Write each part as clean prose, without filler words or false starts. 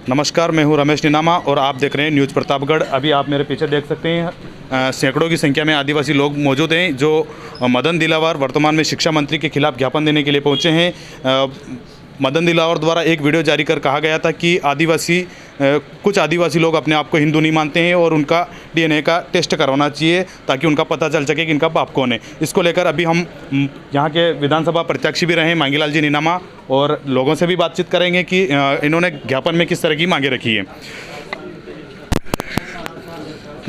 नमस्कार, मैं हूं रमेश नीनामा और आप देख रहे हैं न्यूज़ प्रतापगढ़। अभी आप मेरे पीछे देख सकते हैं सैकड़ों की संख्या में आदिवासी लोग मौजूद हैं जो मदन दिलावर वर्तमान में शिक्षा मंत्री के खिलाफ ज्ञापन देने के लिए पहुंचे हैं। मदन दिलावर द्वारा एक वीडियो जारी कर कहा गया था कि कुछ आदिवासी लोग अपने आप को हिंदू नहीं मानते हैं और उनका डीएनए का टेस्ट करवाना चाहिए ताकि उनका पता चल सके कि इनका बाप कौन है। इसको लेकर अभी हम यहाँ के विधानसभा प्रत्याशी भी रहे मांगीलाल जी नीनामा और लोगों से भी बातचीत करेंगे कि इन्होंने ज्ञापन में किस तरह की मांगे रखी है।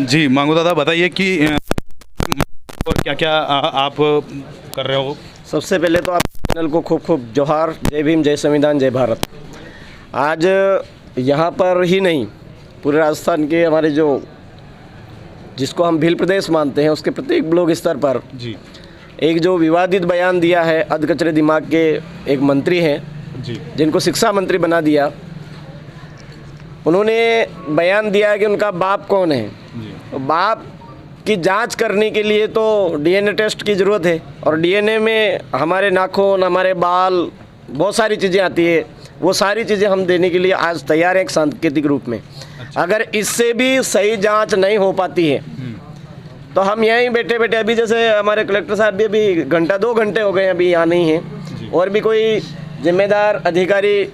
जी मांगू दादा, बताइए कि और क्या क्या आप कर रहे हो। सबसे पहले तो आप चैनल को खूब खूब जोहार। जय भीम, जय संविधान, जय भारत। आज यहाँ पर ही नहीं, पूरे राजस्थान के हमारे जिसको हम भील प्रदेश मानते हैं उसके प्रत्येक ब्लॉक स्तर पर जी एक जो विवादित बयान दिया है अधकचरे दिमाग के एक मंत्री हैं जी, जिनको शिक्षा मंत्री बना दिया। उन्होंने बयान दिया है कि उनका बाप कौन है। तो बाप की जांच करने के लिए तो डीएनए टेस्ट की ज़रूरत है और डीएनए में हमारे नाखून, हमारे बाल, बहुत सारी चीज़ें आती है। वो सारी चीज़ें हम देने के लिए आज तैयार हैं एक सांकेतिक रूप में। अगर इससे भी सही जांच नहीं हो पाती है तो हम यहीं बैठे बैठे, अभी जैसे हमारे कलेक्टर साहब भी अभी घंटा 2 घंटे हो गए अभी यहाँ नहीं हैं और भी कोई जिम्मेदार अधिकारी,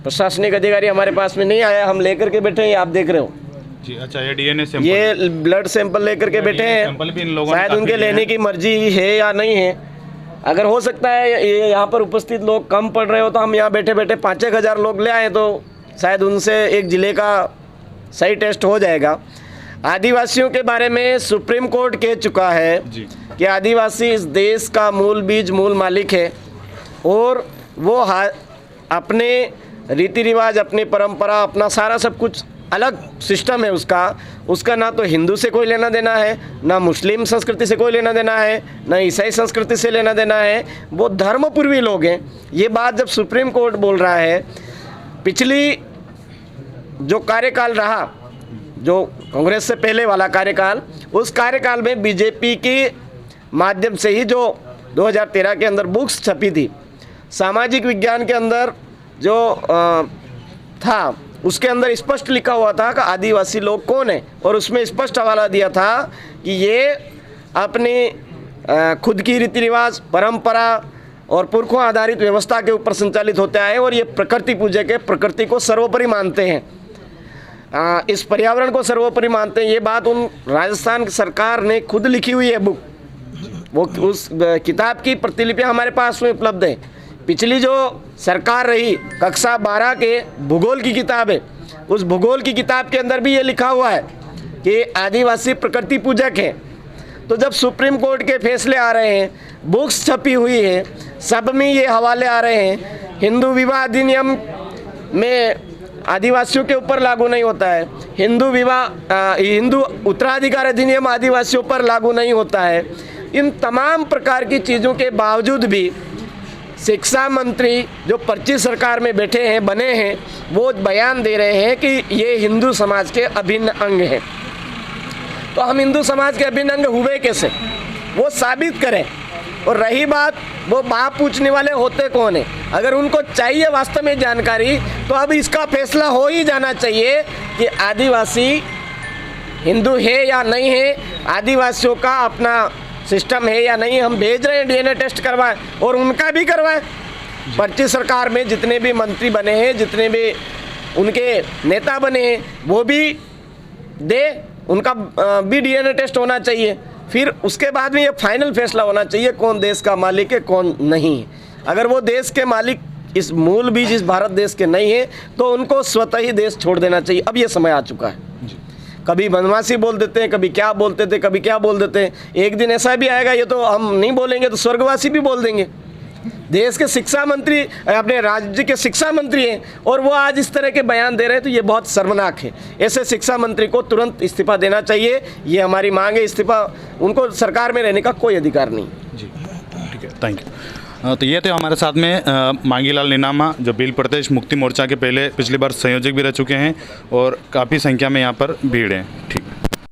प्रशासनिक अधिकारी हमारे पास में नहीं आया। हम लेकर के बैठे हैं, आप देख रहे हो जी। अच्छा, ये डीएनए सैंपल, ये ब्लड सैंपल लेकर के बैठे हैं। शायद उनके लेने की मर्जी है या नहीं है। अगर हो सकता है ये यहाँ पर उपस्थित लोग कम पड़ रहे हो तो हम यहाँ बैठे बैठे 5-6 हज़ार लोग ले आए तो शायद उनसे एक ज़िले का सही टेस्ट हो जाएगा। आदिवासियों के बारे में सुप्रीम कोर्ट कह चुका है कि आदिवासी इस देश का मूल बीज, मूल मालिक है और वो अपने रीति रिवाज, अपनी परंपरा, अपना सारा सब कुछ अलग सिस्टम है उसका ना तो हिंदू से कोई लेना देना है, ना मुस्लिम संस्कृति से कोई लेना देना है, ना ईसाई संस्कृति से लेना देना है। वो धर्मपूर्वी लोग हैं। ये बात जब सुप्रीम कोर्ट बोल रहा है, पिछली जो कार्यकाल रहा, जो कांग्रेस से पहले वाला कार्यकाल, उस कार्यकाल में बीजेपी के माध्यम से ही जो 2013 के अंदर बुक्स छपी थी, सामाजिक विज्ञान के अंदर जो था उसके अंदर स्पष्ट लिखा हुआ था कि आदिवासी लोग कौन है और उसमें स्पष्ट हवाला दिया था कि ये अपनी खुद की रीति रिवाज, परंपरा और पुरखों आधारित व्यवस्था के ऊपर संचालित होता है और ये प्रकृति पूजक है, प्रकृति को सर्वोपरि मानते हैं, इस पर्यावरण को सर्वोपरि मानते हैं। ये बात उन राजस्थान की सरकार ने खुद लिखी हुई है बुक। वो उस किताब की प्रतिलिपियाँ हमारे पास में उपलब्ध है। पिछली जो सरकार रही, कक्षा 12 के भूगोल की किताब है, उस भूगोल की किताब के अंदर भी ये लिखा हुआ है कि आदिवासी प्रकृति पूजक है। तो जब सुप्रीम कोर्ट के फैसले आ रहे हैं, बुक्स छपी हुई है, सब में ये हवाले आ रहे हैं। हिंदू विवाह अधिनियम में आदिवासियों के ऊपर लागू नहीं होता है, हिंदू उत्तराधिकार अधिनियम आदिवासियों पर लागू नहीं होता है। इन तमाम प्रकार की चीज़ों के बावजूद भी शिक्षा मंत्री जो 25 सरकार में बैठे हैं, बने हैं, वो बयान दे रहे हैं कि ये हिंदू समाज के अभिन्न अंग हैं। तो हम हिंदू समाज के अभिन्न अंग हुए कैसे, वो साबित करें। और रही बात वो बाप पूछने वाले होते कौन है, अगर उनको चाहिए वास्तव में जानकारी तो अब इसका फैसला हो ही जाना चाहिए कि आदिवासी हिंदू है या नहीं है, आदिवासियों का अपना सिस्टम है या नहीं। हम भेज रहे हैं डीएनए टेस्ट करवाएं और उनका भी करवाएं। 25 सरकार में जितने भी मंत्री बने हैं, जितने भी उनके नेता बने हैं, वो भी उनका भी डीएनए टेस्ट होना चाहिए। फिर उसके बाद में ये फाइनल फैसला होना चाहिए कौन देश का मालिक है, कौन नहीं है। अगर वो देश के मालिक इस मूल बीज इस भारत देश के नहीं है तो उनको स्वतः ही देश छोड़ देना चाहिए। अब ये समय आ चुका है। कभी वनवासी बोल देते हैं, कभी क्या बोलते थे, कभी क्या बोल देते हैं। एक दिन ऐसा भी आएगा, ये तो हम नहीं बोलेंगे तो स्वर्गवासी भी बोल देंगे। देश के शिक्षा मंत्री, अपने राज्य के शिक्षा मंत्री हैं और वो आज इस तरह के बयान दे रहे हैं, तो ये बहुत शर्मनाक है। ऐसे शिक्षा मंत्री को तुरंत इस्तीफा देना चाहिए। ये हमारी मांग है, इस्तीफा, उनको सरकार में रहने का कोई अधिकार नहीं। जी ठीक है, थैंक यू। तो ये थे हमारे साथ में मांगीलाल नीनामा, जो भील प्रदेश मुक्ति मोर्चा के पिछली बार संयोजक भी रह चुके हैं और काफ़ी संख्या में यहाँ पर भीड़ है। ठीक।